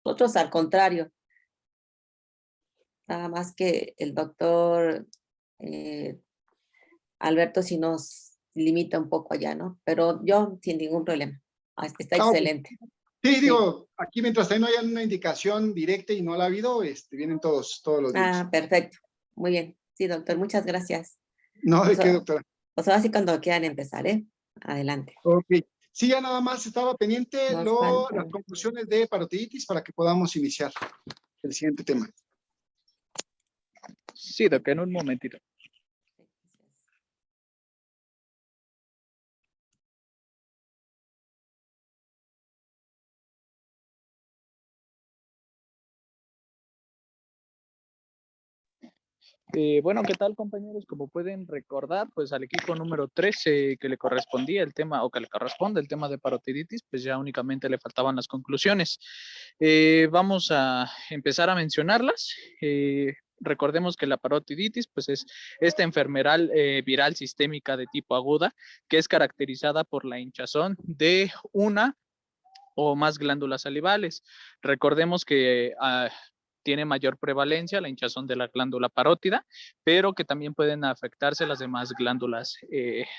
Nosotros al contrario, nada más que el doctor Alberto sí nos limita un poco allá, ¿no? Pero yo sin ningún problema. Está Ok. excelente. Sí, Sí. digo, aquí mientras no haya una indicación directa y no la ha habido, vienen todos los días. Ah, perfecto. Muy bien. Sí, doctor, muchas gracias. No, ¿de Pues, qué, doctora? pues ahora sí cuando quieran empezar, ¿eh? Adelante. Ok. Sí, ya nada más estaba pendiente Nos falta. las conclusiones de parotiditis para que podamos iniciar el siguiente tema. Sí, doctor, en un momentito. Bueno, ¿qué tal, compañeros? Como pueden recordar, pues al equipo número 13 que le correspondía el tema, o que le corresponde el tema de parotiditis, pues ya únicamente le faltaban las conclusiones. Vamos a empezar a mencionarlas. Recordemos que la parotiditis, pues es esta enfermedad viral sistémica de tipo aguda, que es caracterizada por la hinchazón de una o más glándulas salivales. Recordemos que tiene mayor prevalencia la hinchazón de la glándula parótida, pero que también pueden afectarse las demás glándulas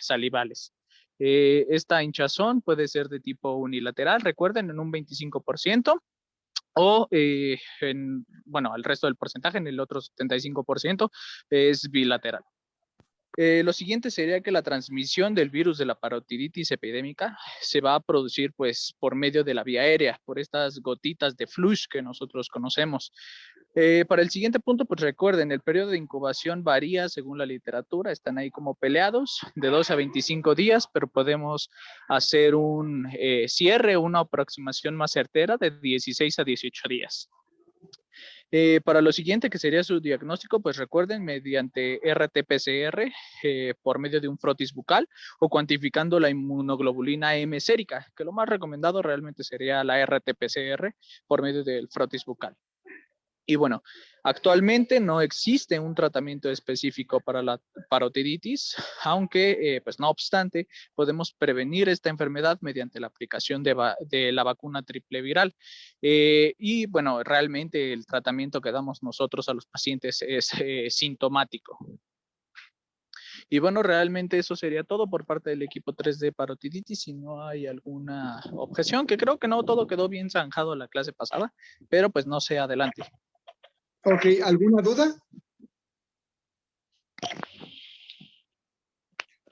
salivales. Esta hinchazón puede ser de tipo unilateral, recuerden, en un 25%, o bueno, el resto del porcentaje, en el otro 75%, es bilateral. Lo siguiente sería que la transmisión del virus de la parotiditis epidémica se va a producir pues por medio de la vía aérea, por estas gotitas de flush que nosotros conocemos. Para el siguiente punto, pues recuerden, el periodo de incubación varía según la literatura, están ahí como peleados, de 12 a 25 días, pero podemos hacer un cierre, una aproximación más certera de 16 a 18 días. Para lo siguiente, que sería su diagnóstico, pues recuerden, mediante RT-PCR por medio de un frotis bucal o cuantificando la inmunoglobulina M sérica, que lo más recomendado realmente sería la RT-PCR por medio del frotis bucal. Y bueno, actualmente no existe un tratamiento específico para la parotiditis, aunque, pues no obstante, podemos prevenir esta enfermedad mediante la aplicación de la vacuna triple viral. Y bueno, realmente el tratamiento que damos nosotros a los pacientes es sintomático. Y bueno, realmente eso sería todo por parte del equipo 3 de parotiditis. Si no hay alguna objeción, que creo que no, todo quedó bien zanjado la clase pasada, pero pues no sé, adelante. Ok, ¿alguna duda?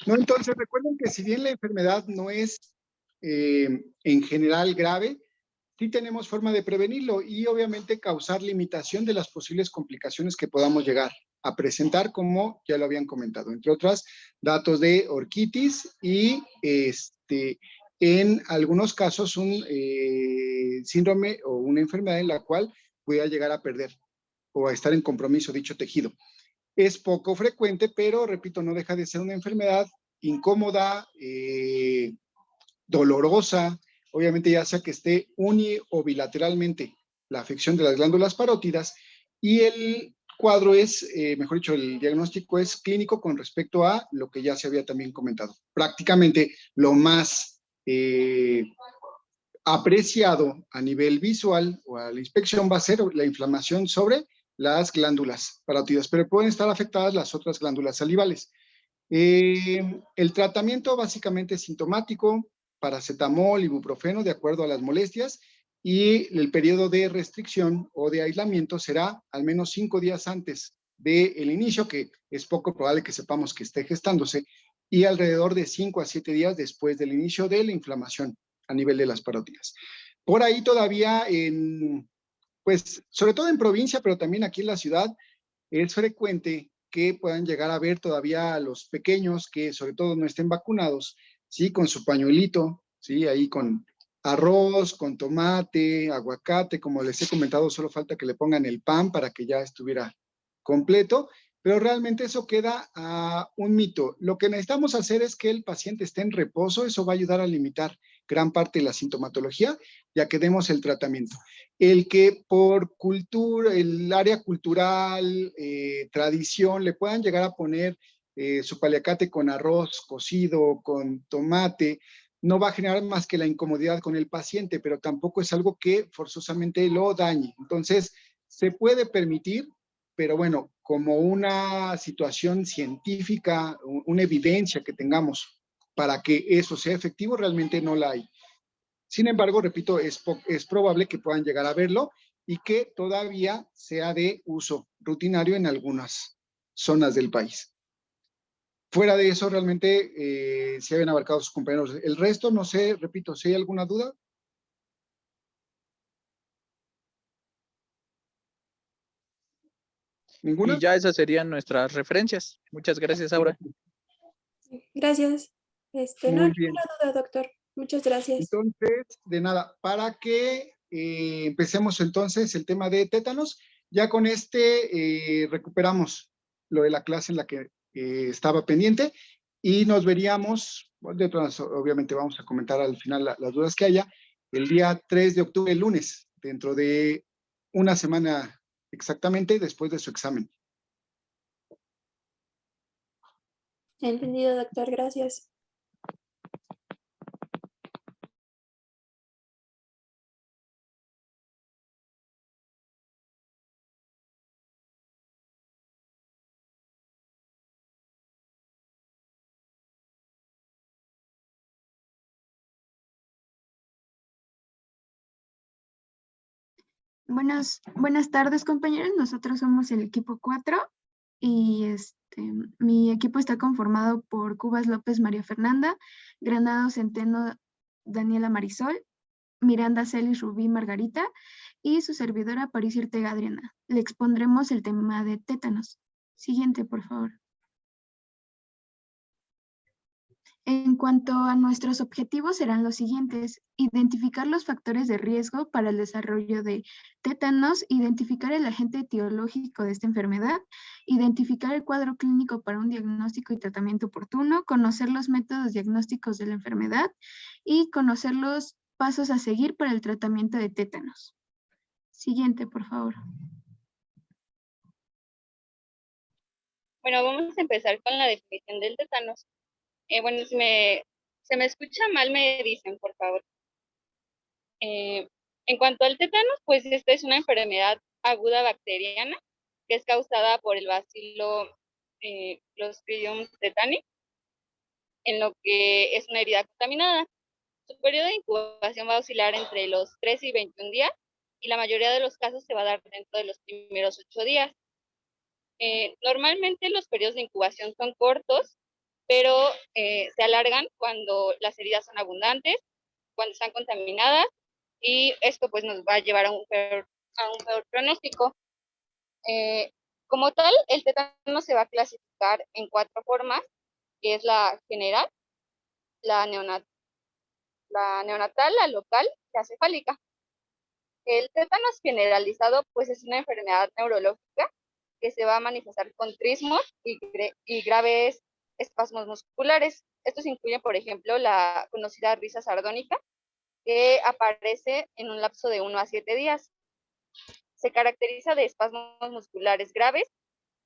No, entonces recuerden que si bien la enfermedad no es en general grave, sí tenemos forma de prevenirlo y obviamente causar limitación de las posibles complicaciones que podamos llegar a presentar, como ya lo habían comentado, entre otras, datos de orquitis y en algunos casos un síndrome o una enfermedad en la cual pueda llegar a perder o a estar en compromiso dicho tejido. Es poco frecuente, pero repito, no deja de ser una enfermedad incómoda, dolorosa, obviamente ya sea que esté uni o bilateralmente la afección de las glándulas parótidas, y el cuadro es, mejor dicho, el diagnóstico es clínico con respecto a lo que ya se había también comentado. Prácticamente lo más apreciado a nivel visual o a la inspección va a ser la inflamación sobre las glándulas parótidas, pero pueden estar afectadas las otras glándulas salivales. El tratamiento básicamente es sintomático, paracetamol, ibuprofeno, de acuerdo a las molestias, y el periodo de restricción o de aislamiento será al menos 5 días antes del inicio, que es poco probable que sepamos que esté gestándose, y alrededor de 5 a 7 días después del inicio de la inflamación a nivel de las parótidas. Por ahí todavía, pues sobre todo en provincia, pero también aquí en la ciudad, es frecuente que puedan llegar a ver todavía a los pequeños que sobre todo no estén vacunados, ¿sí? Con su pañuelito, ¿sí? Ahí con arroz, con tomate, aguacate, como les he comentado, solo falta que le pongan el pan para que ya estuviera completo, pero realmente eso queda a un mito. Lo que necesitamos hacer es que el paciente esté en reposo, eso va a ayudar a limitar gran parte de la sintomatología, ya que demos el tratamiento. El que por cultura, el área cultural, tradición, le puedan llegar a poner su paliacate con arroz cocido, con tomate, no va a generar más que la incomodidad con el paciente, pero tampoco es algo que forzosamente lo dañe. Entonces, se puede permitir, pero bueno, como una situación científica, una evidencia que tengamos para que eso sea efectivo, realmente no la hay. Sin embargo, repito, es probable que puedan llegar a verlo y que todavía sea de uso rutinario en algunas zonas del país. Fuera de eso, realmente se habían abarcado sus compañeros. El resto, no sé, repito, si hay alguna duda. Y ¿Ninguna? ya esas serían nuestras referencias. Muchas gracias, Aura. Gracias. No, Muy bien. ninguna duda, doctor. Muchas gracias. Entonces, de nada, para que empecemos entonces el tema de tétanos, ya con este recuperamos lo de la clase en la que estaba pendiente y nos veríamos, bueno, de todas, obviamente vamos a comentar al final las dudas que haya, el día 3 de octubre, el lunes, dentro de una semana exactamente después de su examen. Entendido, doctor. Gracias. Buenas tardes, compañeros. Nosotros somos el equipo 4 y mi equipo está conformado por Cubas López María Fernanda, Granado Centeno Daniela Marisol, Miranda Celis Rubí Margarita y su servidora París Ortega Adriana. Le expondremos el tema de tétanos. Siguiente, por favor. En cuanto a nuestros objetivos serán los siguientes: identificar los factores de riesgo para el desarrollo de tétanos, identificar el agente etiológico de esta enfermedad, identificar el cuadro clínico para un diagnóstico y tratamiento oportuno, conocer los métodos diagnósticos de la enfermedad y conocer los pasos a seguir para el tratamiento de tétanos. Siguiente, por favor. Bueno, vamos a empezar con la definición del tétanos. Bueno, si se me escucha mal, me dicen, por favor. En cuanto al tétanos, pues esta es una enfermedad aguda bacteriana que es causada por el bacilo Clostridium tetani, en lo que es una herida contaminada. Su periodo de incubación va a oscilar entre los 3 y 21 días y la mayoría de los casos se va a dar dentro de los primeros 8 días. Normalmente los periodos de incubación son cortos, pero se alargan cuando las heridas son abundantes, cuando están contaminadas, y esto pues nos va a llevar a un peor pronóstico. Como tal, el tétano se va a clasificar en 4 formas, que es la general, la neonatal, la local y la cefálica. El tétanos generalizado pues es una enfermedad neurológica que se va a manifestar con trismos y graves espasmos musculares. Estos incluyen, por ejemplo, la conocida risa sardónica, que aparece en un lapso de 1 a 7 días. Se caracteriza de espasmos musculares graves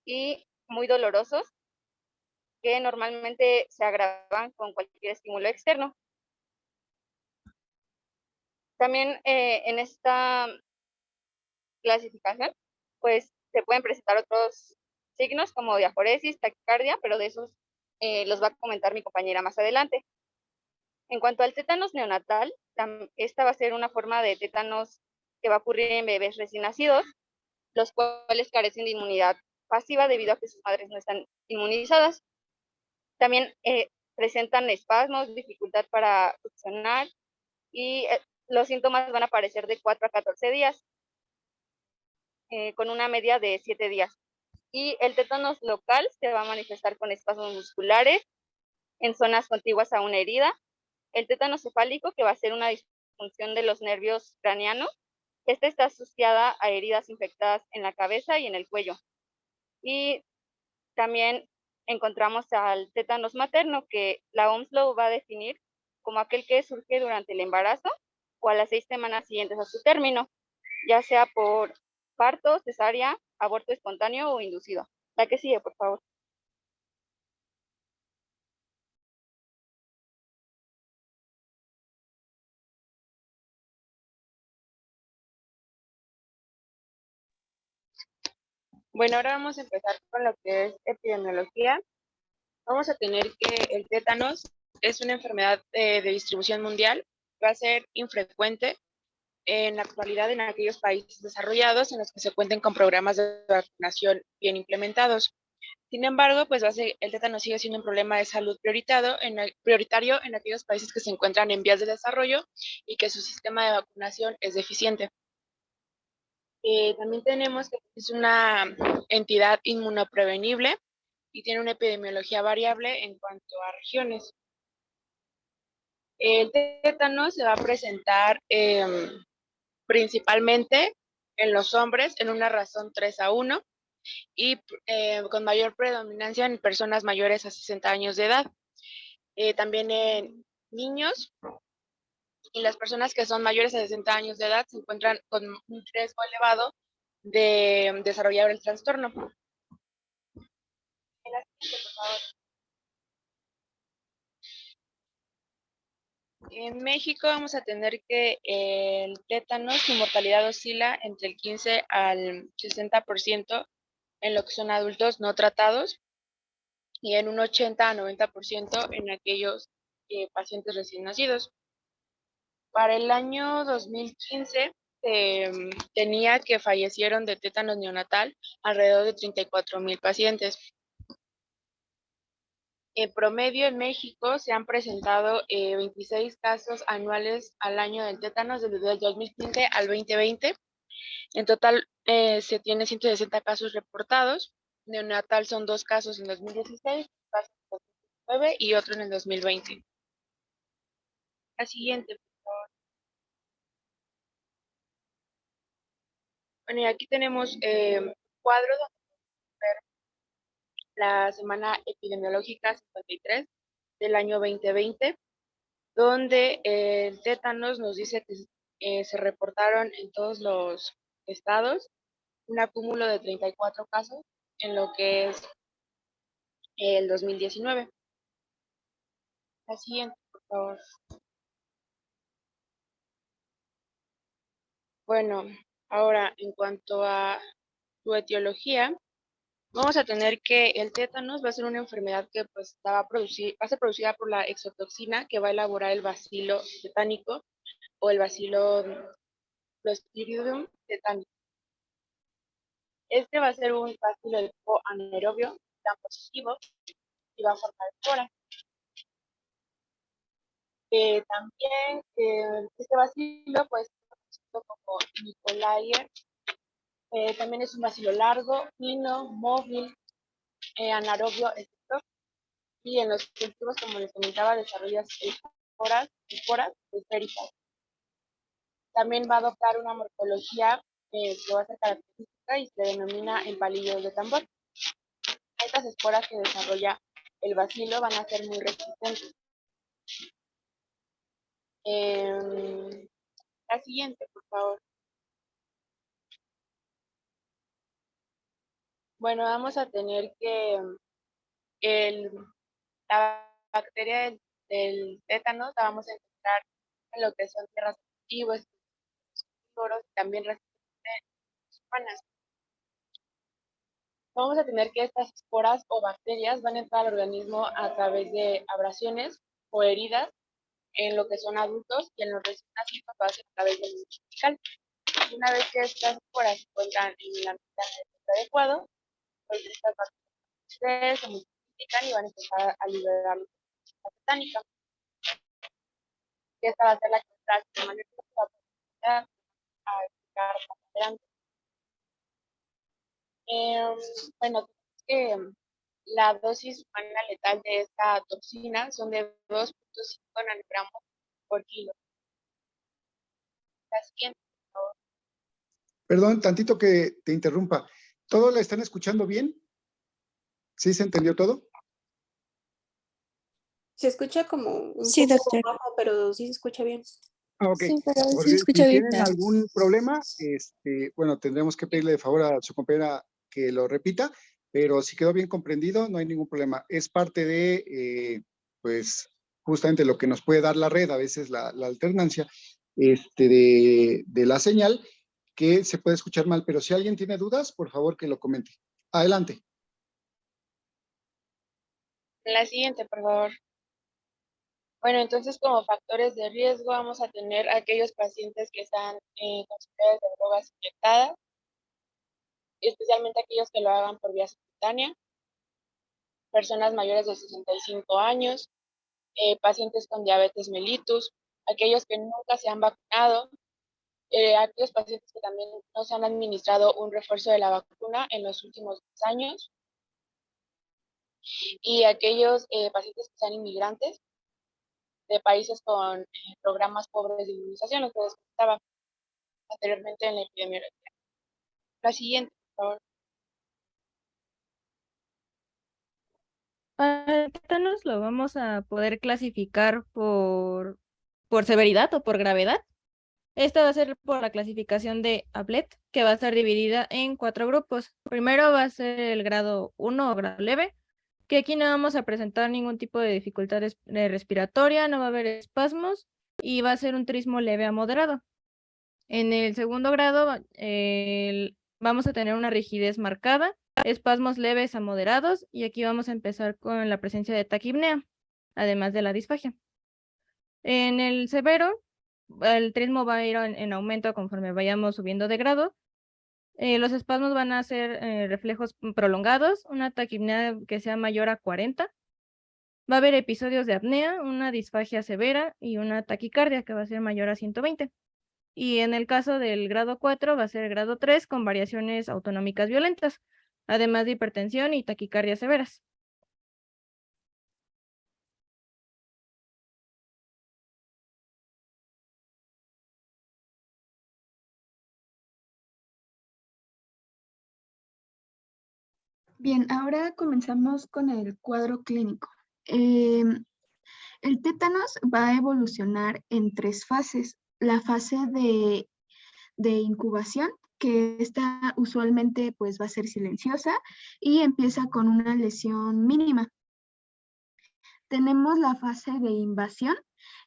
y muy dolorosos, que normalmente se agravan con cualquier estímulo externo. También en esta clasificación, pues se pueden presentar otros signos como diaforesis, taquicardia, pero de esos los va a comentar mi compañera más adelante. En cuanto al tétanos neonatal, esta va a ser una forma de tétanos que va a ocurrir en bebés recién nacidos, los cuales carecen de inmunidad pasiva debido a que sus madres no están inmunizadas. También presentan espasmos, dificultad para funcionar y los síntomas van a aparecer de 4 a 14 días, con una media de 7 días. Y el tétanos local se va a manifestar con espasmos musculares en zonas contiguas a una herida. El tétanos cefálico, que va a ser una disfunción de los nervios craneanos. Esta está asociada a heridas infectadas en la cabeza y en el cuello. Y también encontramos al tétanos materno, que la OMS lo va a definir como aquel que surge durante el embarazo o a las 6 semanas siguientes a su término, ya sea por parto, cesárea, aborto espontáneo o inducido. La que sigue, por favor. Bueno, ahora vamos a empezar con lo que es epidemiología. Vamos a tener que el tétanos es una enfermedad de distribución mundial. Va a ser infrecuente en la actualidad en aquellos países desarrollados en los que se cuenten con programas de vacunación bien implementados. Sin embargo, pues el tétano sigue siendo un problema de salud prioritario en aquellos países que se encuentran en vías de desarrollo y que su sistema de vacunación es deficiente. También tenemos que es una entidad inmunoprevenible y tiene una epidemiología variable en cuanto a regiones. El tétano se va a presentar principalmente en los hombres en una razón 3:1 y con mayor predominancia en personas mayores a 60 años de edad. También en niños y las personas que son mayores a 60 años de edad se encuentran con un riesgo elevado de desarrollar el trastorno. En México vamos a tener que el tétano, su mortalidad oscila entre el 15 al 60% en lo que son adultos no tratados y en un 80 a 90% en aquellos pacientes recién nacidos. Para el año 2015 tenía que fallecieron de tétanos neonatal alrededor de 34,000 pacientes. En promedio en México se han presentado 26 casos anuales al año del tétanos desde el 2015 al 2020. En total se tiene 160 casos reportados. Neonatal son 2 casos en 2016, un caso en 2019 y otro en el 2020. La siguiente, por favor. Bueno, y aquí tenemos un cuadro donde ver la semana epidemiológica 53 del año 2020, donde el tétanos nos dice que se reportaron en todos los estados un acúmulo de 34 casos en lo que es el 2019. La siguiente, por favor. Bueno, ahora en cuanto a su etiología, vamos a tener que el tétanos va a ser una enfermedad que pues va a ser producida por la exotoxina que va a elaborar el bacilo tetánico o el bacilo Clostridium tetánico. Este va a ser un bacilo de tipo anaerobio, tan positivo, y va a formar esporas. También este bacilo puede ser conocido como Nicolayer. También es un bacilo largo, fino, móvil, anaerobio, etc. Y en los cultivos, como les comentaba, desarrolla esporas esféricas. También va a adoptar una morfología que va a ser característica y se denomina empalillos de tambor. Estas esporas que desarrolla el bacilo van a ser muy resistentes. La siguiente, por favor. Bueno, vamos a tener que la bacteria del tétanos la vamos a encontrar en lo que son tierras cultivos, y también resistentes humanas. Vamos a tener que estas esporas o bacterias van a entrar al organismo a través de abrasiones o heridas en lo que son adultos y en los recién nacidos va a ser a través del lecho fecal. Una vez que estas esporas se encuentran en el ambiente adecuado, pues estas bacterias se multiplican y van a empezar a liberar la tetánica. Y esta va a ser la que de manera a explicar más adelante. Bueno, la dosis humana letal de esta toxina son de 2.5 nanogramos por kilo. La siguiente, por favor. Perdón, tantito que te interrumpa. ¿Todo la están escuchando bien? ¿Sí se entendió todo? Se escucha como un Sí, poco doctor. bajo, pero sí se escucha bien. Ah, ok. Sí, pero sí Porque se escucha si bien. tienen algún problema, bueno, tendremos que pedirle de favor a su compañera que lo repita, pero si quedó bien comprendido, no hay ningún problema. Es parte de, pues, justamente lo que nos puede dar la red, a veces la alternancia de la señal, que se puede escuchar mal, pero si alguien tiene dudas, por favor que lo comente. Adelante. La siguiente, por favor. Bueno, entonces como factores de riesgo vamos a tener aquellos pacientes que están consumidores de drogas inyectadas, especialmente aquellos que lo hagan por vía subcutánea, personas mayores de 65 años, pacientes con diabetes mellitus, aquellos que nunca se han vacunado, aquellos pacientes que también no se han administrado un refuerzo de la vacuna en los últimos 10 años, y aquellos pacientes que sean inmigrantes de países con programas pobres de inmunización, lo que les comentaba anteriormente en la epidemiología. La siguiente, por favor. Para el tétanos lo vamos a poder clasificar por severidad o por gravedad. Esta va a ser por la clasificación de Ablett, que va a estar dividida en 4 grupos. Primero va a ser el grado 1 o grado leve, que aquí no vamos a presentar ningún tipo de dificultad respiratoria, no va a haber espasmos y va a ser un trismo leve a moderado. En el segundo grado vamos a tener una rigidez marcada, espasmos leves a moderados, y aquí vamos a empezar con la presencia de taquipnea, además de la disfagia. En el severo, el trismo va a ir en aumento conforme vayamos subiendo de grado. Los espasmos van a ser reflejos prolongados, una taquipnea que sea mayor a 40. Va a haber episodios de apnea, una disfagia severa y una taquicardia que va a ser mayor a 120. Y en el caso del grado 4 va a ser el grado 3 con variaciones autonómicas violentas, además de hipertensión y taquicardia severas. Bien, ahora comenzamos con el cuadro clínico. El tétanos va a evolucionar en 3 fases. La fase de incubación, que esta usualmente pues va a ser silenciosa y empieza con una lesión mínima. Tenemos la fase de invasión,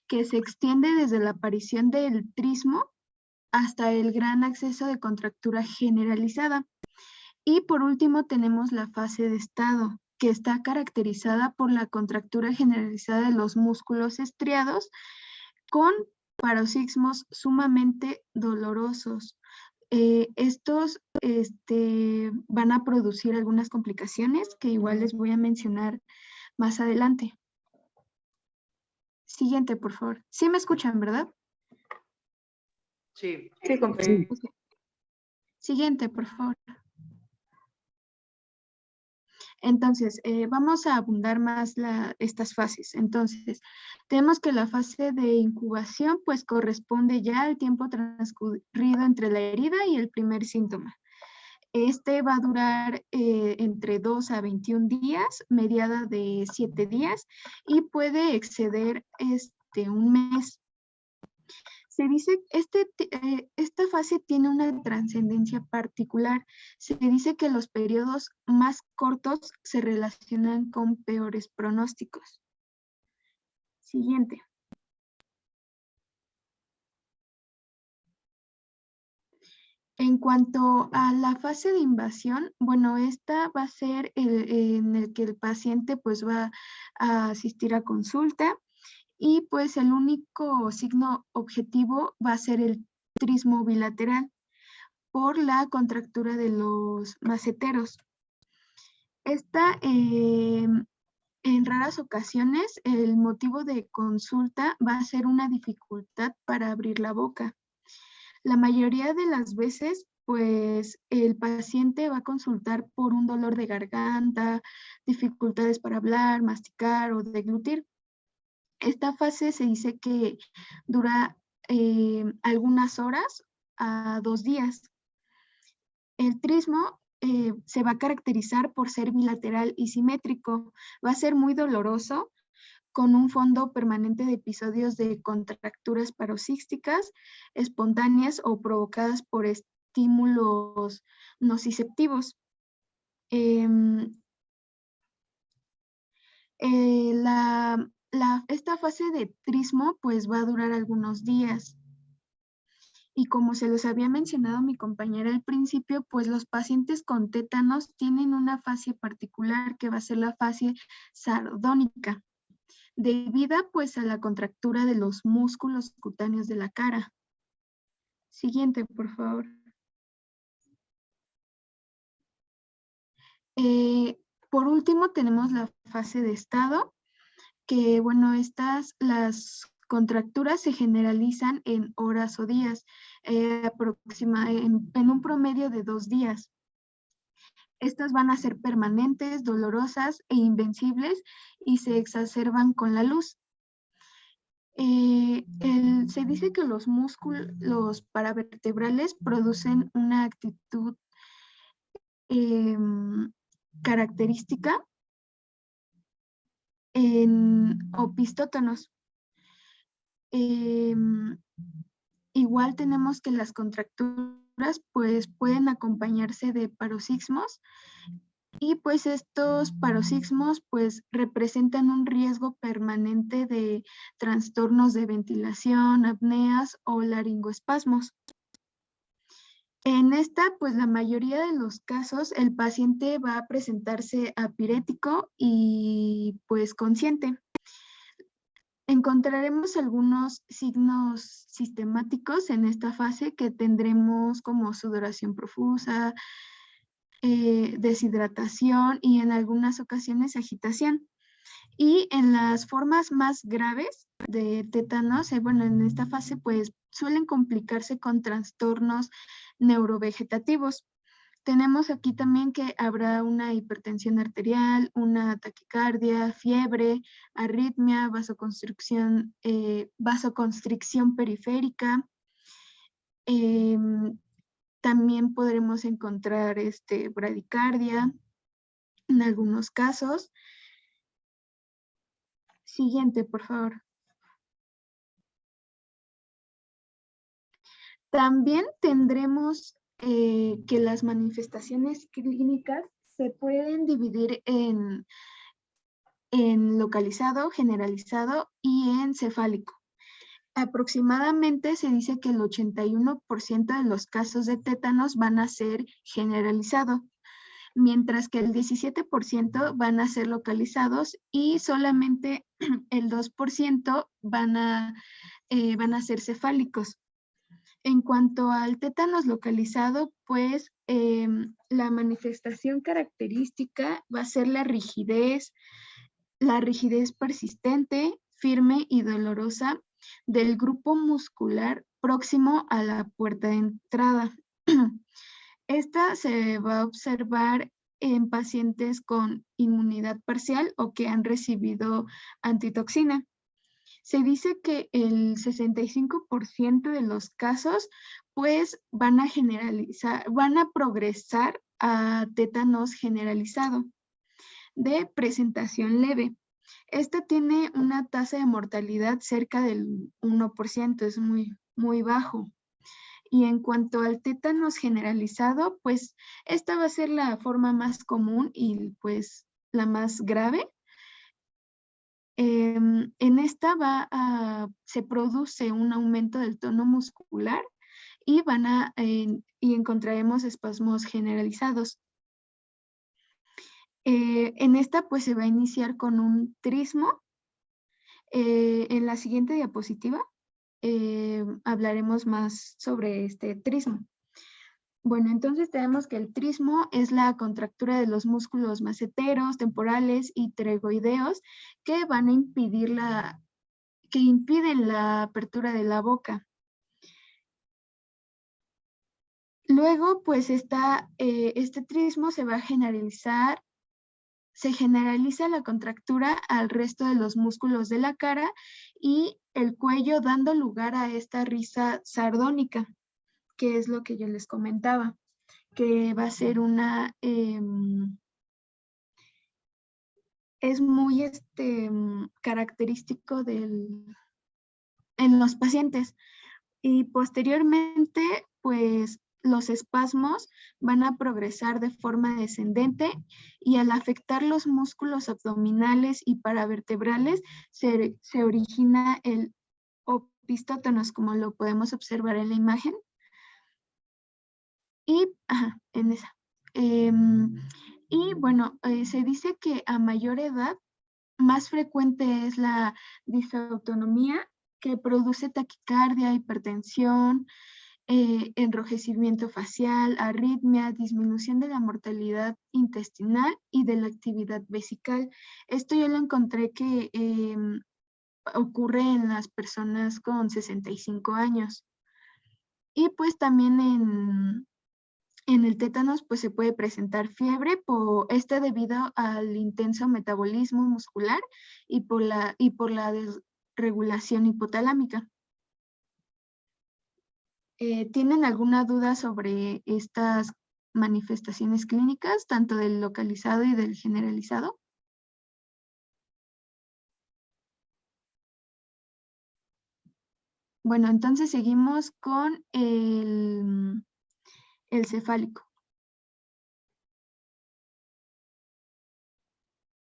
que se extiende desde la aparición del trismo hasta el gran acceso de contractura generalizada. Y por último tenemos la fase de estado, que está caracterizada por la contractura generalizada de los músculos estriados con paroxismos sumamente dolorosos. Estos van a producir algunas complicaciones que igual les voy a mencionar más adelante. Siguiente, por favor. Sí me escuchan, ¿verdad? Sí. Sí, compañero. Ok. Siguiente, por favor. Entonces, vamos a abundar más estas fases. Entonces, tenemos que la fase de incubación pues corresponde ya al tiempo transcurrido entre la herida y el primer síntoma. Este va a durar entre 2 a 21 días, mediada de 7 días, y puede exceder un mes. Se dice, esta fase tiene una trascendencia particular. Se dice que los periodos más cortos se relacionan con peores pronósticos. Siguiente. En cuanto a la fase de invasión, bueno, esta va a ser en el que el paciente pues va a asistir a consulta y pues el único signo objetivo va a ser el trismo bilateral por la contractura de los maceteros. Esta, en raras ocasiones, el motivo de consulta va a ser una dificultad para abrir la boca. La mayoría de las veces, pues el paciente va a consultar por un dolor de garganta, dificultades para hablar, masticar o deglutir. Esta fase se dice que dura algunas horas a 2 días. El trismo se va a caracterizar por ser bilateral y simétrico. Va a ser muy doloroso, con un fondo permanente de episodios de contracturas paroxísticas, espontáneas o provocadas por estímulos nociceptivos. Esta fase de trismo pues va a durar algunos días. Y como se los había mencionado mi compañera al principio, pues los pacientes con tétanos tienen una fascia particular que va a ser la fascia sardónica, debida pues a la contractura de los músculos cutáneos de la cara. Siguiente, por favor. Por último, tenemos la fase de estado, que bueno, las contracturas se generalizan en horas o días, en un promedio de 2 días. Estas van a ser permanentes, dolorosas e invencibles y se exacerban con la luz. Se dice que los músculos paravertebrales producen una actitud característica en opistótonos. Igual tenemos que las contracturas pues pueden acompañarse de paroxismos y pues estos paroxismos pues representan un riesgo permanente de trastornos de ventilación, apneas o laringoespasmos. En esta, pues la mayoría de los casos, el paciente va a presentarse apirético y pues consciente. Encontraremos algunos signos sistemáticos en esta fase que tendremos como sudoración profusa, deshidratación y en algunas ocasiones agitación. Y en las formas más graves de tétanos, bueno, en esta fase pues suelen complicarse con trastornos neurovegetativos. Tenemos aquí también que habrá una hipertensión arterial, una taquicardia, fiebre, arritmia, vasoconstricción periférica. También podremos encontrar bradicardia en algunos casos. Siguiente, por favor. También tendremos que las manifestaciones clínicas se pueden dividir en localizado, generalizado y encefálico. Aproximadamente se dice que el 81% de los casos de tétanos van a ser generalizado, mientras que el 17% van a ser localizados y solamente el 2% van a ser cefálicos. En cuanto al tétanos localizado, pues la manifestación característica va a ser la rigidez persistente, firme y dolorosa del grupo muscular próximo a la puerta de entrada. Esta se va a observar en pacientes con inmunidad parcial o que han recibido antitoxina. Se dice que el 65% de los casos pues van a progresar a tétanos generalizado de presentación leve. Esta tiene una tasa de mortalidad cerca del 1%, es muy, muy bajo. Y en cuanto al tétanos generalizado, pues esta va a ser la forma más común y pues la más grave. En esta se produce un aumento del tono muscular y encontraremos espasmos generalizados. En esta pues se va a iniciar con un trismo. En la siguiente diapositiva hablaremos más sobre este trismo. Bueno, entonces tenemos que el trismo es la contractura de los músculos maceteros, temporales y pterygoideos que van a impiden la apertura de la boca. Luego, pues este trismo se va a generalizar. Se generaliza la contractura al resto de los músculos de la cara y el cuello, dando lugar a esta risa sardónica, que es lo que yo les comentaba, que va a ser es muy característico en los pacientes. Y posteriormente, pues los espasmos van a progresar de forma descendente y al afectar los músculos abdominales y paravertebrales se origina el opistótonos, como lo podemos observar en la imagen. Y, en esa. Y bueno, se dice que a mayor edad, más frecuente es la disautonomía, que produce taquicardia, hipertensión, enrojecimiento facial, arritmia, disminución de la mortalidad intestinal y de la actividad vesical. Esto yo lo encontré que ocurre en las personas con 65 años. Y pues también en el tétanos pues se puede presentar fiebre, debido al intenso metabolismo muscular y por la desregulación hipotalámica. ¿Tienen alguna duda sobre estas manifestaciones clínicas, tanto del localizado y del generalizado? Bueno, entonces seguimos con el cefálico.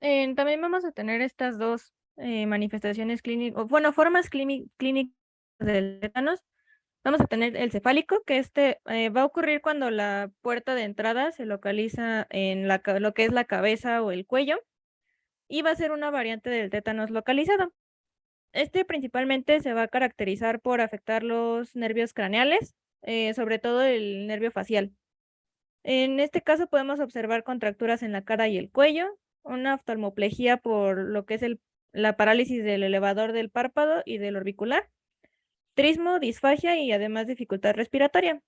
También vamos a tener estas dos manifestaciones clínicas, bueno, formas clínicas del tétanos. Vamos a tener el cefálico, que va a ocurrir cuando la puerta de entrada se localiza en lo que es la cabeza o el cuello, y va a ser una variante del tétanos localizado. Principalmente se va a caracterizar por afectar los nervios craneales, sobre todo el nervio facial. En este caso podemos observar contracturas en la cara y el cuello, una oftalmoplejía por lo que es la parálisis del elevador del párpado y del orbicular, trismo, disfagia y además dificultad respiratoria.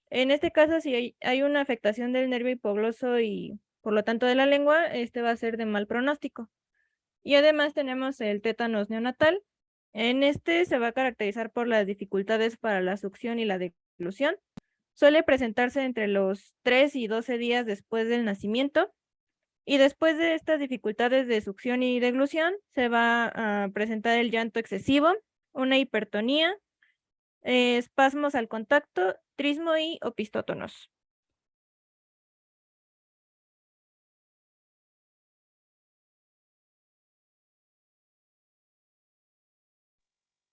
En este caso, si hay una afectación del nervio hipogloso y por lo tanto de la lengua, va a ser de mal pronóstico. Y además tenemos el tétanos neonatal. Se va a caracterizar por las dificultades para la succión y la deglución. Suele presentarse entre los 3 y 12 días después del nacimiento. Y después de estas dificultades de succión y deglución, se va a presentar el llanto excesivo, una hipertonía, espasmos al contacto, trismo y opistótonos.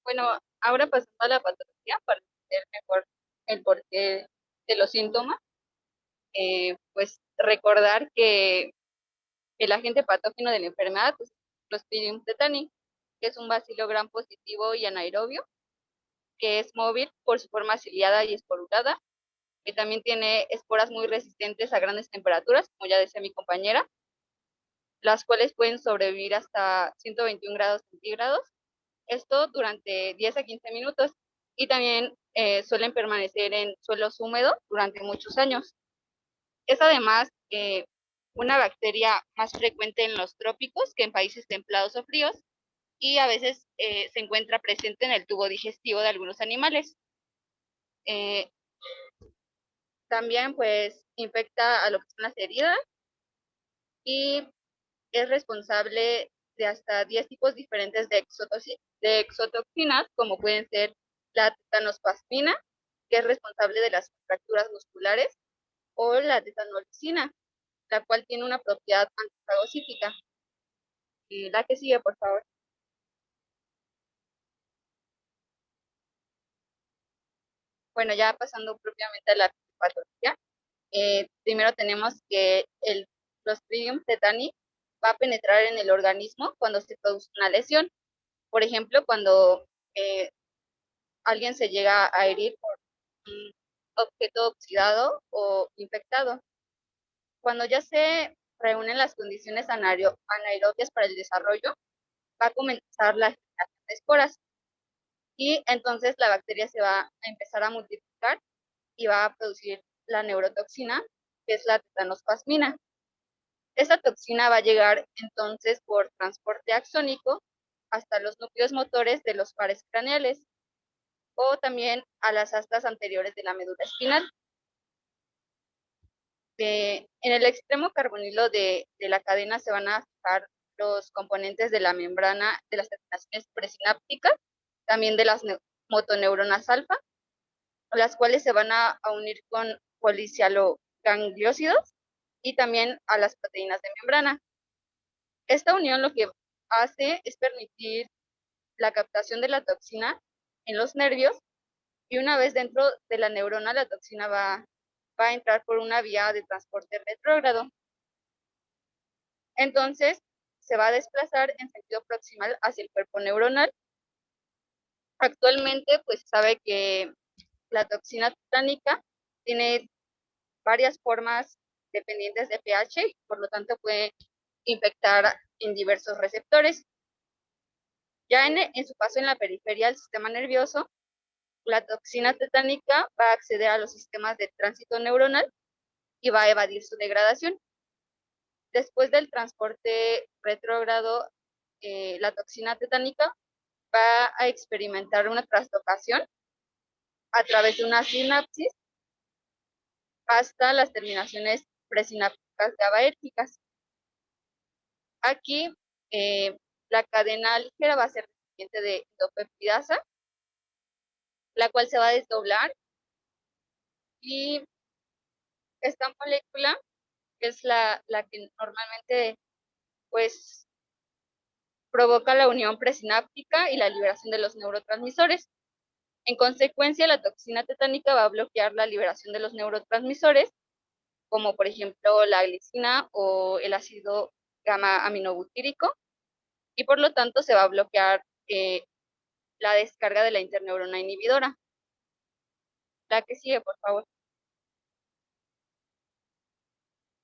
Bueno, ahora pasando a la patología para entender mejor el porqué de los síntomas, pues recordar que el agente patógeno de la enfermedad es Clostridium tetani, que es un bacilo gram positivo y anaerobio, que es móvil por su forma ciliada y esporulada, que también tiene esporas muy resistentes a grandes temperaturas, como ya decía mi compañera, las cuales pueden sobrevivir hasta 121 grados centígrados, esto durante 10 a 15 minutos, y también suelen permanecer en suelos húmedos durante muchos años. Es además una bacteria más frecuente en los trópicos que en países templados o fríos, y a veces se encuentra presente en el tubo digestivo de algunos animales. También pues infecta a lo que son las heridas y es responsable de hasta 10 tipos diferentes de exotoxinas, como pueden ser la tetanospasmina, que es responsable de las fracturas musculares, o la tetanolixina, la cual tiene una propiedad antifagocítica. Y la que sigue, por favor. Bueno, ya pasando propiamente a la patología, primero tenemos que el Clostridium tetani va a penetrar en el organismo cuando se produce una lesión. Por ejemplo, cuando alguien se llega a herir por un objeto oxidado o infectado. Cuando ya se reúnen las condiciones anaerobias para el desarrollo, va a comenzar la generación de esporas, y entonces la bacteria se va a empezar a multiplicar y va a producir la neurotoxina, que es la tetanospasmina. Esta toxina va a llegar entonces por transporte axónico hasta los núcleos motores de los pares craneales, o también a las astas anteriores de la médula espinal. En el extremo carbonilo de la cadena se van a fijar los componentes de la membrana de las terminaciones presinápticas, también de las motoneuronas alfa, las cuales se van a unir con policialogangliósidos y también a las proteínas de membrana. Esta unión lo que hace es permitir la captación de la toxina en los nervios, y una vez dentro de la neurona, la toxina va a entrar por una vía de transporte retrógrado. Entonces, se va a desplazar en sentido proximal hacia el cuerpo neuronal. Actualmente, pues se sabe que la toxina tetánica tiene varias formas dependientes de pH y por lo tanto puede infectar en diversos receptores. Ya en su paso en la periferia del sistema nervioso, la toxina tetánica va a acceder a los sistemas de tránsito neuronal y va a evadir su degradación. Después del transporte retrógrado, la toxina tetánica va a experimentar una traslocación a través de una sinapsis hasta las terminaciones presinápticas GABAérgicas. Aquí, la cadena ligera va a ser recipiente de endopeptidasa, la cual se va a desdoblar, y esta molécula es la que normalmente pues provoca la unión presináptica y la liberación de los neurotransmisores. En consecuencia, la toxina tetánica va a bloquear la liberación de los neurotransmisores, como por ejemplo la glicina o el ácido gamma aminobutírico, y por lo tanto se va a bloquear la descarga de la interneurona inhibidora. La que sigue, por favor.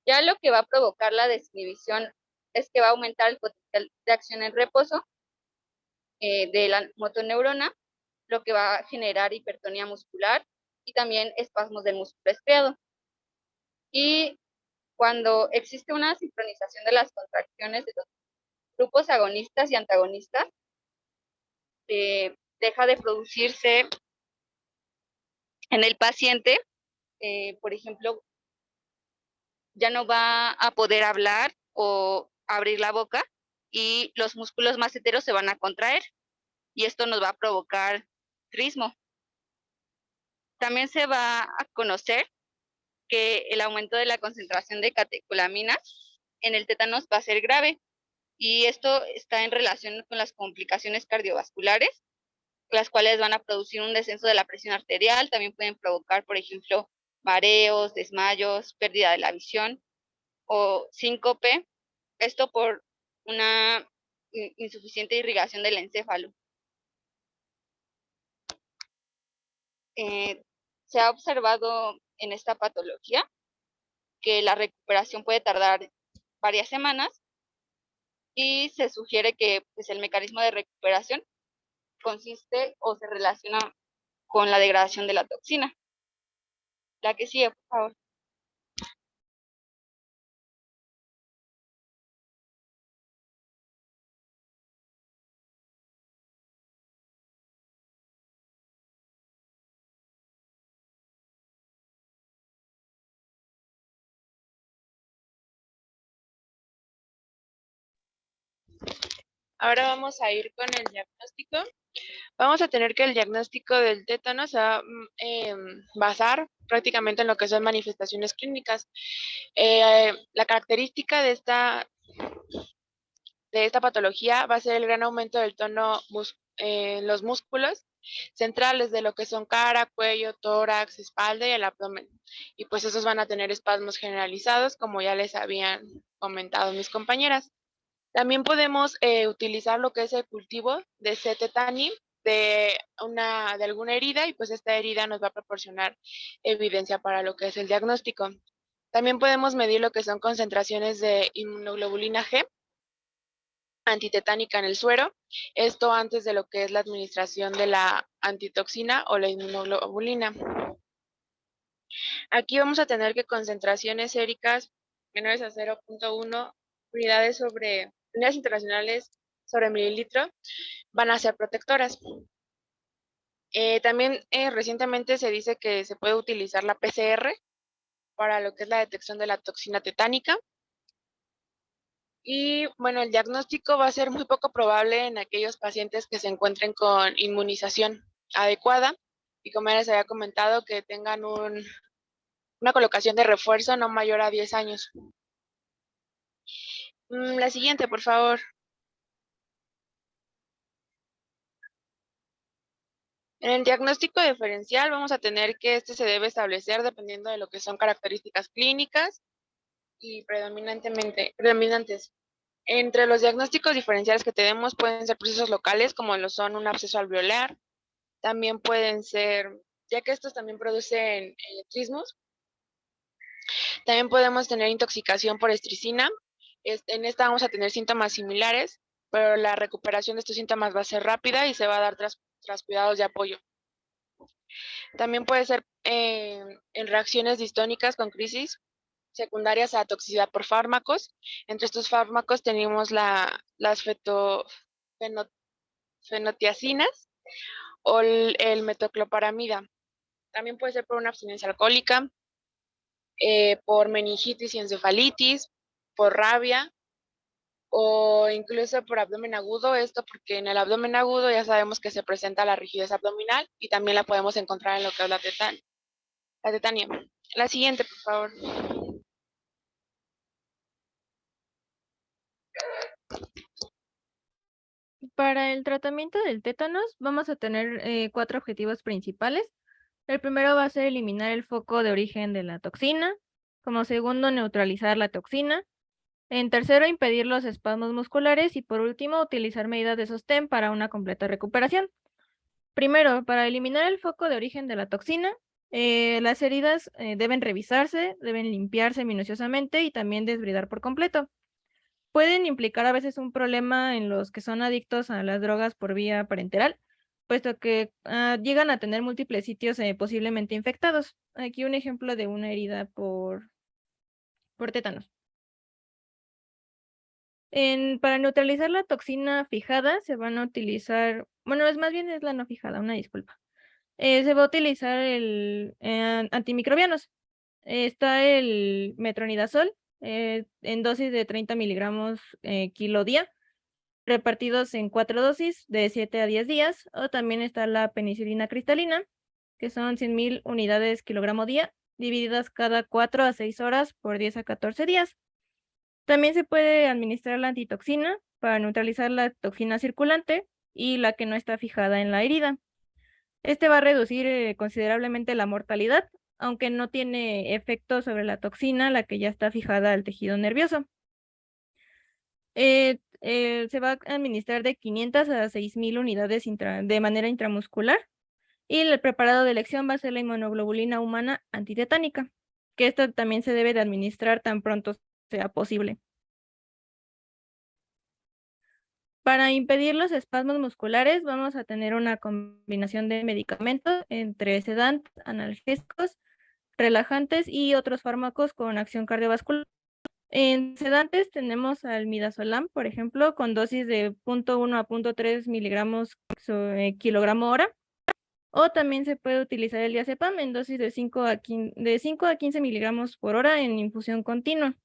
Ya lo que va a provocar la desinhibición es que va a aumentar el potencial de acción en reposo de la motoneurona, lo que va a generar hipertonía muscular y también espasmos del músculo estriado. Y cuando existe una sincronización de las contracciones de los grupos agonistas y antagonistas, deja de producirse en el paciente, por ejemplo, ya no va a poder hablar o abrir la boca y los músculos maceteros se van a contraer y esto nos va a provocar trismo. También se va a conocer que el aumento de la concentración de catecolaminas en el tétanos va a ser grave, y esto está en relación con las complicaciones cardiovasculares, las cuales van a producir un descenso de la presión arterial. También pueden provocar, por ejemplo, mareos, desmayos, pérdida de la visión o síncope, esto por una insuficiente irrigación del encéfalo. Se ha observado en esta patología que la recuperación puede tardar varias semanas, y se sugiere que pues, el mecanismo de recuperación consiste o se relaciona con la degradación de la toxina. La que sigue, por favor. Ahora vamos a ir con el diagnóstico. Vamos a tener que el diagnóstico del tétano se va a basar prácticamente en lo que son manifestaciones clínicas. La característica de esta patología va a ser el gran aumento del tono en los músculos centrales de lo que son cara, cuello, tórax, espalda y el abdomen. Y pues esos van a tener espasmos generalizados, como ya les habían comentado mis compañeras. También podemos utilizar lo que es el cultivo de C-tetani de alguna herida, y pues esta herida nos va a proporcionar evidencia para lo que es el diagnóstico. También podemos medir lo que son concentraciones de inmunoglobulina G antitetánica en el suero, esto antes de lo que es la administración de la antitoxina o la inmunoglobulina. Aquí vamos a tener que concentraciones séricas menores a 0.1 unidades internacionales sobre mililitro van a ser protectoras. También recientemente se dice que se puede utilizar la PCR para lo que es la detección de la toxina tetánica. Y bueno, el diagnóstico va a ser muy poco probable en aquellos pacientes que se encuentren con inmunización adecuada y, como ya les había comentado, que tengan una colocación de refuerzo no mayor a 10 años. La siguiente, por favor. En el diagnóstico diferencial vamos a tener que este se debe establecer dependiendo de lo que son características clínicas y predominantes. Entre los diagnósticos diferenciales que tenemos pueden ser procesos locales, como lo son un absceso alveolar. También pueden ser, ya que estos también producen trismos, también podemos tener intoxicación por estricina. En esta vamos a tener síntomas similares, pero la recuperación de estos síntomas va a ser rápida y se va a dar tras cuidados de apoyo. También puede ser en reacciones distónicas con crisis secundarias a toxicidad por fármacos. Entre estos fármacos tenemos las fenotiacinas o el metocloparamida. También puede ser por una abstinencia alcohólica, por meningitis y encefalitis, por rabia o incluso por abdomen agudo. Esto porque en el abdomen agudo ya sabemos que se presenta la rigidez abdominal y también la podemos encontrar en lo que es la tetania. La siguiente, por favor. Para el tratamiento del tétanos vamos a tener 4 objetivos principales. El primero va a ser eliminar el foco de origen de la toxina. Como segundo, neutralizar la toxina. En tercero, impedir los espasmos musculares. Y por último, utilizar medidas de sostén para una completa recuperación. Primero, para eliminar el foco de origen de la toxina, las heridas deben revisarse, deben limpiarse minuciosamente y también desbridar por completo. Pueden implicar a veces un problema en los que son adictos a las drogas por vía parenteral, puesto que llegan a tener múltiples sitios posiblemente infectados. Aquí un ejemplo de una herida por tétanos. Para neutralizar la toxina fijada se van a utilizar, bueno, es la no fijada, una disculpa. Se va a utilizar el antimicrobianos. Está el metronidazol en dosis de 30 miligramos kilo día, repartidos en 4 dosis de 7 a 10 días, o también está la penicilina cristalina, que son 100.000 unidades kilogramo día, divididas cada 4 a 6 horas por 10 a 14 días. También se puede administrar la antitoxina para neutralizar la toxina circulante y la que no está fijada en la herida. Este va a reducir considerablemente la mortalidad, aunque no tiene efecto sobre la toxina, la que ya está fijada al tejido nervioso. Se va a administrar de 500 a 6.000 unidades de manera intramuscular, y el preparado de elección va a ser la inmunoglobulina humana antitetánica, que esta también se debe de administrar tan pronto sea posible. Para impedir los espasmos musculares vamos a tener una combinación de medicamentos entre sedantes, analgésicos, relajantes y otros fármacos con acción cardiovascular. En sedantes tenemos al midazolam, por ejemplo, con dosis de 0.1 a 0.3 miligramos kilogramo hora. O también se puede utilizar el diazepam en dosis de 5 a 15 miligramos por hora en infusión continua.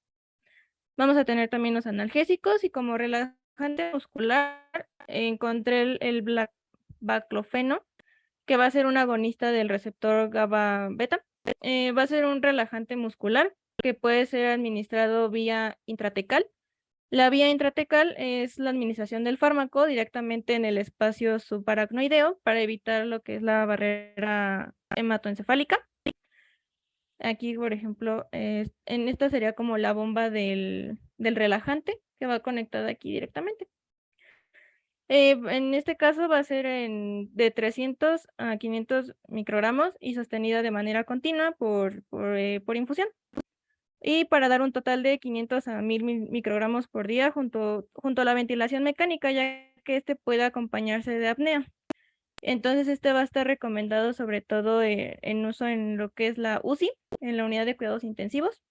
Vamos a tener también los analgésicos y como relajante muscular encontré el baclofeno, que va a ser un agonista del receptor GABA beta. Va a ser un relajante muscular que puede ser administrado vía intratecal. La vía intratecal es la administración del fármaco directamente en el espacio subaracnoideo para evitar lo que es la barrera hematoencefálica. Aquí, por ejemplo, en esta sería como la bomba del relajante que va conectada aquí directamente. En este caso va a ser de 300 a 500 microgramos y sostenida de manera continua por infusión. Y para dar un total de 500 a 1000 microgramos por día junto a la ventilación mecánica, ya que este puede acompañarse de apnea. Entonces este va a estar recomendado sobre todo en uso en lo que es la UCI, en la unidad de cuidados intensivos.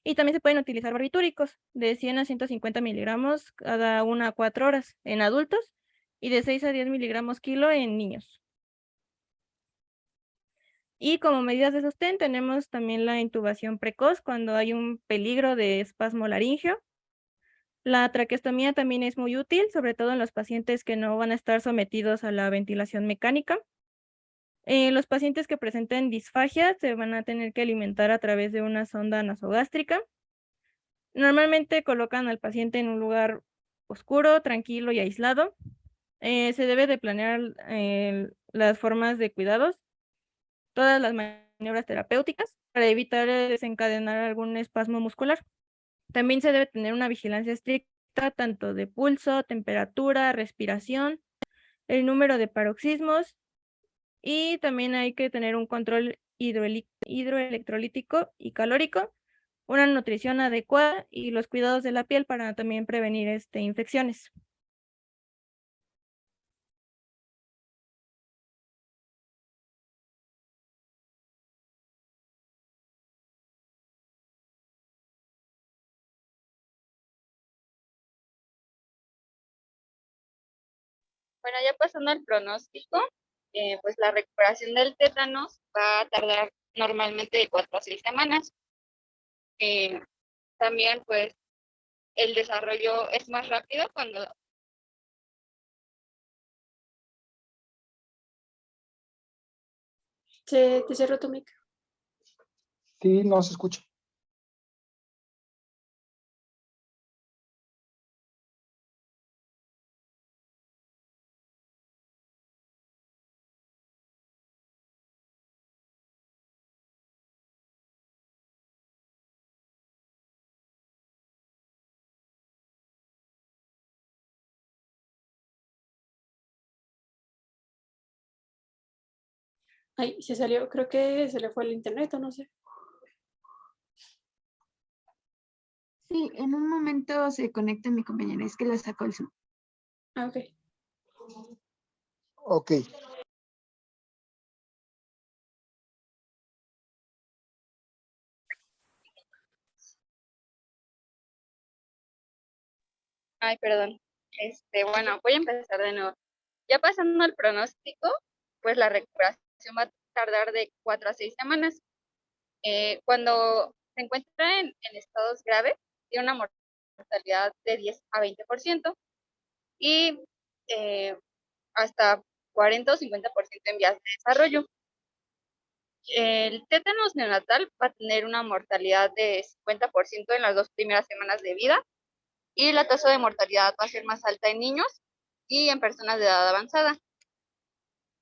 Y también se pueden utilizar barbitúricos de 100 a 150 miligramos cada 1 a 4 horas en adultos y de 6 a 10 miligramos kilo en niños. Y como medidas de sostén tenemos también la intubación precoz cuando hay un peligro de espasmo laríngeo. La traqueostomía también es muy útil, sobre todo en los pacientes que no van a estar sometidos a la ventilación mecánica. Los pacientes que presenten disfagia se van a tener que alimentar a través de una sonda nasogástrica. Normalmente colocan al paciente en un lugar oscuro, tranquilo y aislado. Se debe de planear las formas de cuidados, todas las maniobras terapéuticas para evitar desencadenar algún espasmo muscular. También se debe tener una vigilancia estricta tanto de pulso, temperatura, respiración, el número de paroxismos, y también hay que tener un control hidroelectrolítico y calórico, una nutrición adecuada y los cuidados de la piel para también prevenir infecciones. Bueno, ya pasando al pronóstico, pues la recuperación del tétanos va a tardar normalmente de 4 a 6 semanas. También, pues, el desarrollo es más rápido cuando... Te cerró tu mic. Sí, no se escucha. Ay, se salió, creo que se le fue el internet o no sé. Sí, en un momento se conecta mi compañera, es que la sacó el Zoom. Ah, ok. Ok. Ay, perdón. Bueno, voy a empezar de nuevo. Ya pasando al pronóstico, pues la recuperación va a tardar de 4 a 6 semanas. Cuando se encuentra en estados graves, tiene una mortalidad de 10 a 20% y hasta 40 o 50% en vías de desarrollo. El tétanos neonatal va a tener una mortalidad de 50% en las 2 primeras semanas de vida y la tasa de mortalidad va a ser más alta en niños y en personas de edad avanzada.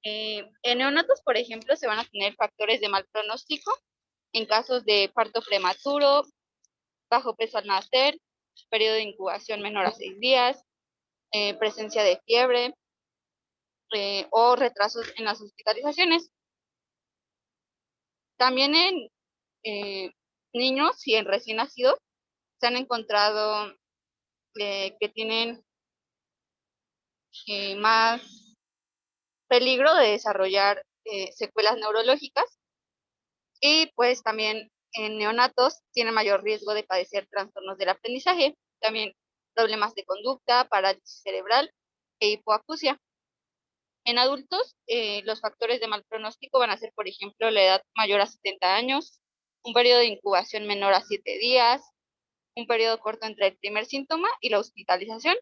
En neonatos, por ejemplo, se van a tener factores de mal pronóstico en casos de parto prematuro, bajo peso al nacer, periodo de incubación menor a 6 días, presencia de fiebre o retrasos en las hospitalizaciones. También en niños y en recién nacidos se han encontrado que tienen más peligro de desarrollar secuelas neurológicas y pues también en neonatos tienen mayor riesgo de padecer trastornos del aprendizaje, también problemas de conducta, parálisis cerebral e hipoacusia. En adultos, los factores de mal pronóstico van a ser, por ejemplo, la edad mayor a 70 años, un periodo de incubación menor a 7 días, un periodo corto entre el primer síntoma y la hospitalización,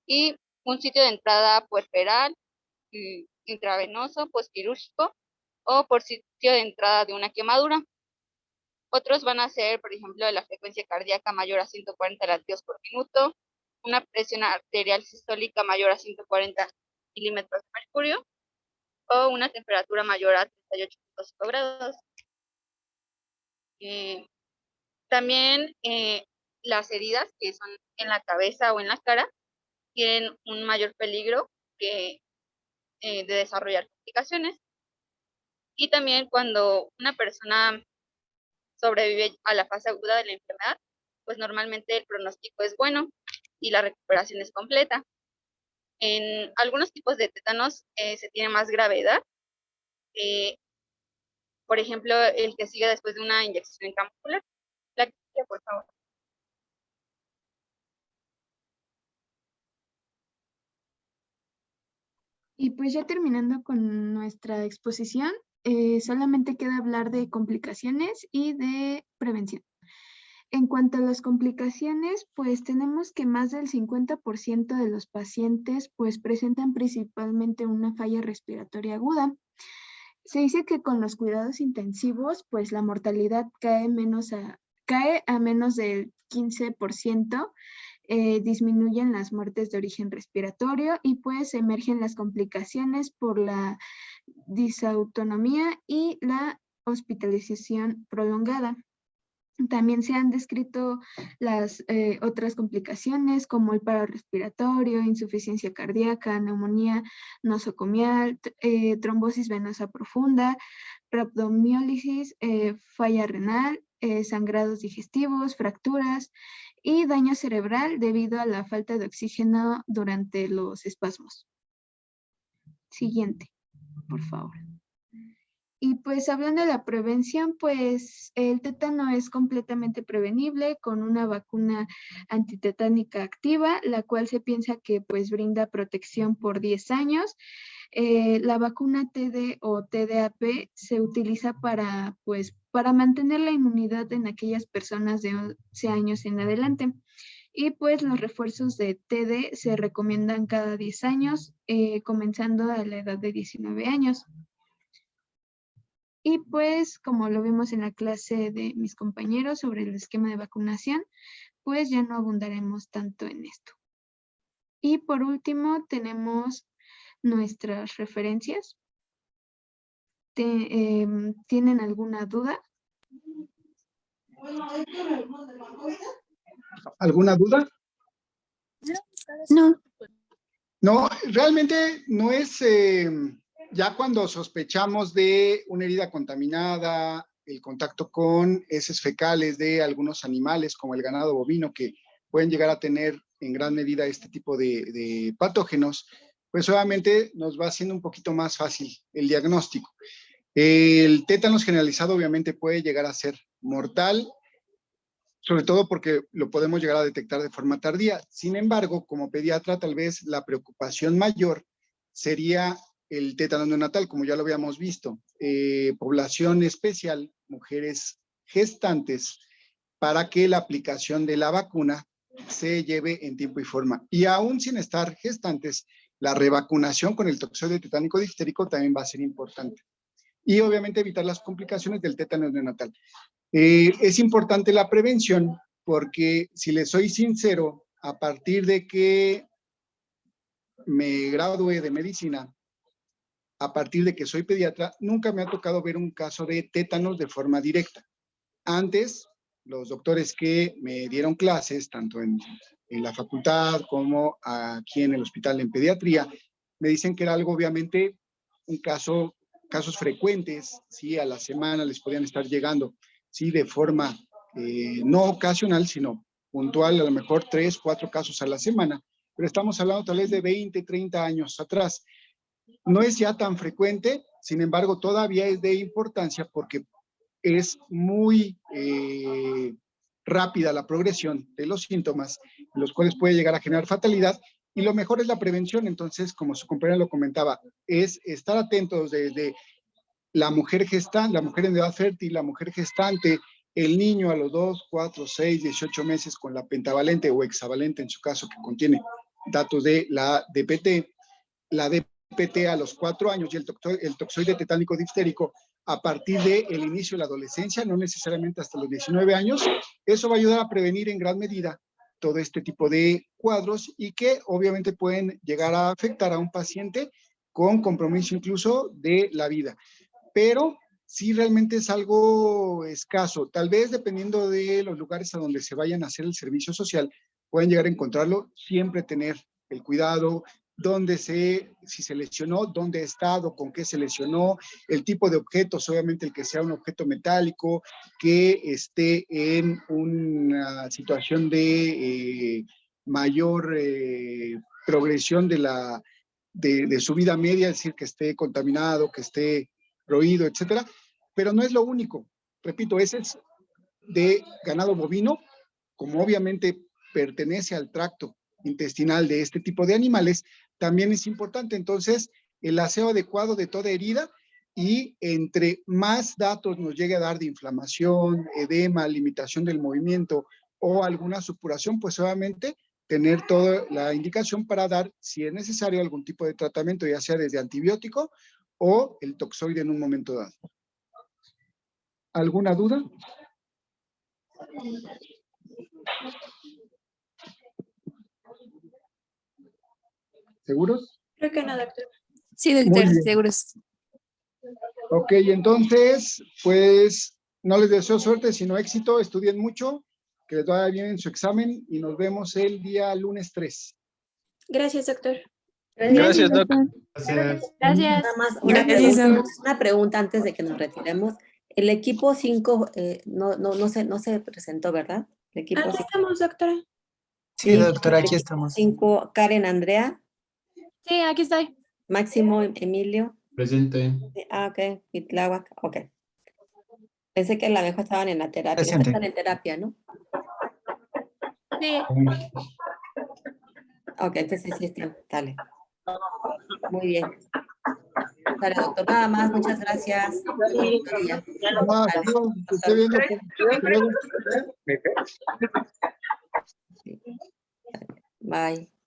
y un sitio de entrada puerperal, intravenoso, postquirúrgico o por sitio de entrada de una quemadura. Otros van a ser, por ejemplo, la frecuencia cardíaca mayor a 140 latidos por minuto, una presión arterial sistólica mayor a 140 milímetros de mercurio o una temperatura mayor a 38.5 grados. También las heridas que son en la cabeza o en la cara tienen un mayor peligro de desarrollar complicaciones. Y también cuando una persona sobrevive a la fase aguda de la enfermedad, pues normalmente el pronóstico es bueno y la recuperación es completa. En algunos tipos de tétanos se tiene más gravedad. Por ejemplo, el que sigue después de una inyección intramuscular. La por favor. Y pues ya terminando con nuestra exposición, solamente queda hablar de complicaciones y de prevención. En cuanto a las complicaciones, pues tenemos que más del 50% de los pacientes pues presentan principalmente una falla respiratoria aguda. Se dice que con los cuidados intensivos, pues la mortalidad cae a menos del 15%, disminuyen las muertes de origen respiratorio y pues emergen las complicaciones por la disautonomía y la hospitalización prolongada. También se han descrito las otras complicaciones como el paro respiratorio, insuficiencia cardíaca, neumonía nosocomial, trombosis venosa profunda, rhabdomiólisis, falla renal, sangrados digestivos, fracturas y daño cerebral debido a la falta de oxígeno durante los espasmos. Siguiente, por favor. Y pues hablando de la prevención, pues el tétano es completamente prevenible con una vacuna antitetánica activa, la cual se piensa que pues brinda protección por 10 años. La vacuna TD o TDAP se utiliza para mantener la inmunidad en aquellas personas de 11 años en adelante. Y pues los refuerzos de TD se recomiendan cada 10 años, comenzando a la edad de 19 años. Y pues, como lo vimos en la clase de mis compañeros sobre el esquema de vacunación, pues ya no abundaremos tanto en esto. Y por último, tenemos nuestras referencias. ¿Tienen alguna duda? ¿Alguna duda? No. No, realmente no es, ya cuando sospechamos de una herida contaminada, el contacto con heces fecales de algunos animales como el ganado bovino que pueden llegar a tener en gran medida este tipo de patógenos, pues obviamente nos va haciendo un poquito más fácil el diagnóstico. El tétanos generalizado obviamente puede llegar a ser mortal, sobre todo porque lo podemos llegar a detectar de forma tardía. Sin embargo, como pediatra, tal vez la preocupación mayor sería el tétano neonatal, como ya lo habíamos visto. Población especial, mujeres gestantes, para que la aplicación de la vacuna se lleve en tiempo y forma. Y aún sin estar gestantes, la revacunación con el toxoide tetánico difterico también va a ser importante. Y obviamente evitar las complicaciones del tétano neonatal. Es importante la prevención porque, si les soy sincero, a partir de que me gradué de medicina, a partir de que soy pediatra, nunca me ha tocado ver un caso de tétanos de forma directa. Antes, los doctores que me dieron clases, tanto en la facultad como aquí en el hospital en pediatría, me dicen que era algo, obviamente, casos frecuentes, ¿sí? A la semana les podían estar llegando, ¿sí? De forma no ocasional, sino puntual, a lo mejor 3, 4 casos a la semana, pero estamos hablando tal vez de 20, 30 años atrás. No es ya tan frecuente, sin embargo, todavía es de importancia porque es muy rápida la progresión de los síntomas, los cuales puede llegar a generar fatalidad, y lo mejor es la prevención. Entonces, como su compañera lo comentaba, es estar atentos desde la mujer gestante, la mujer en edad fértil, la mujer gestante, el niño a los 2, 4, 6, 18 meses con la pentavalente o hexavalente, en su caso, que contiene datos de la DPT, la DPT a los 4 años y el toxoide tetánico difterico a partir del inicio de la adolescencia, no necesariamente hasta los 19 años. Eso va a ayudar a prevenir en gran medida todo este tipo de cuadros y que obviamente pueden llegar a afectar a un paciente con compromiso incluso de la vida. Pero sí realmente es algo escaso. Tal vez dependiendo de los lugares a donde se vayan a hacer el servicio social, pueden llegar a encontrarlo, siempre tener el cuidado, si se lesionó, dónde ha estado, con qué se lesionó, el tipo de objetos, obviamente el que sea un objeto metálico, que esté en una situación de mayor progresión de su vida media, es decir, que esté contaminado, que esté roído, etcétera, pero no es lo único. Repito, ese es de ganado bovino, como obviamente pertenece al tracto intestinal de este tipo de animales, también es importante. Entonces, el aseo adecuado de toda herida, y entre más datos nos llegue a dar de inflamación, edema, limitación del movimiento o alguna supuración, pues obviamente tener toda la indicación para dar, si es necesario, algún tipo de tratamiento, ya sea desde antibiótico o el toxoide en un momento dado. ¿Alguna duda? ¿Seguros? Creo que no, doctor. Sí, Muy doctor, bien. seguros. Ok, entonces, pues no les deseo suerte, sino éxito. Estudien mucho, que les vaya bien en su examen y nos vemos el día lunes 3. Gracias, doctor. Gracias, Doc. Gracias. Gracias. Nada más Gracias, una pregunta antes de que nos retiremos. El equipo 5 no se presentó, ¿verdad? El equipo Aquí estamos, doctora. Sí, doctora, aquí estamos. 5, Karen, Andrea, Sí, aquí estoy. Máximo, Emilio. Presente. Ok, y Tláhuac, ok. Pensé que a lo mejor estaban en la terapia. Presente. Están en terapia, ¿no? Sí. Ok, entonces sí, dale. Muy bien. Dale, doctor, nada más, muchas gracias. María. No, no, que esté bien, doctor. Hasta luego. Bye.